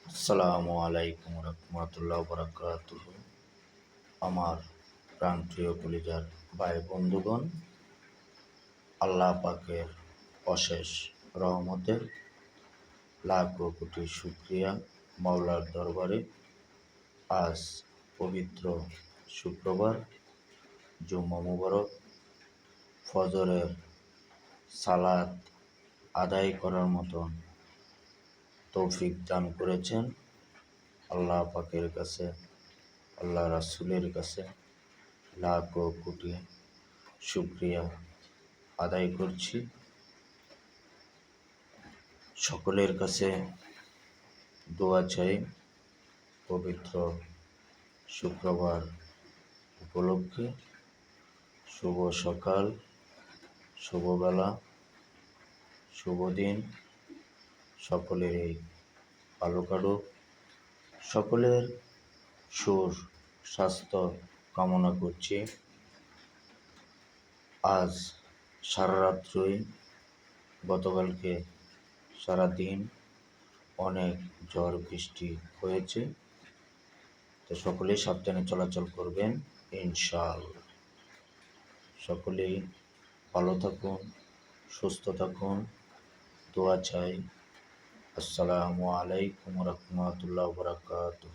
আসসালামু আলাইকুম রহমতুল্লাহ বরকাতুহ। আমার প্রাণপ্রিয় কলিজার ভাই বন্ধুগণ, আল্লাহ পাকের অশেষ রহমতে লাখ কোটি শুক্রিয়া মাওলার দরবারে। আজ পবিত্র শুক্রবার, জুম্মা মুবারক, ফজরের সালাত আদায় করার মতন তৌফিক দান করেছেন। আল্লাহ পাকের কাছে, আল্লাহ রাসূলের কাছে লাখ কোটি শুক্রিয়া আদায় করছি। সকলের কাছে দোয়া চাই পবিত্র শুক্রবার উপলক্ষে। শুভ সকাল, শুভবেলা, শুভ দিন সকলেরই ভালো কাটুক। সকলের স্বাস্থ্য কামনা করছি। আজ সারা রাত্রই, গতকালকে সারাদিন অনেক ঝড় বৃষ্টি হয়েছে, তো সকলেই সাবধানে চলাচল করবেন ইনশাআল্লাহ। সকলেই ভালো থাকুন, সুস্থ থাকুন, দোয়া চাই। আসসালামু আলাইকুম রহমতুল্লাহ বরকাতুহ।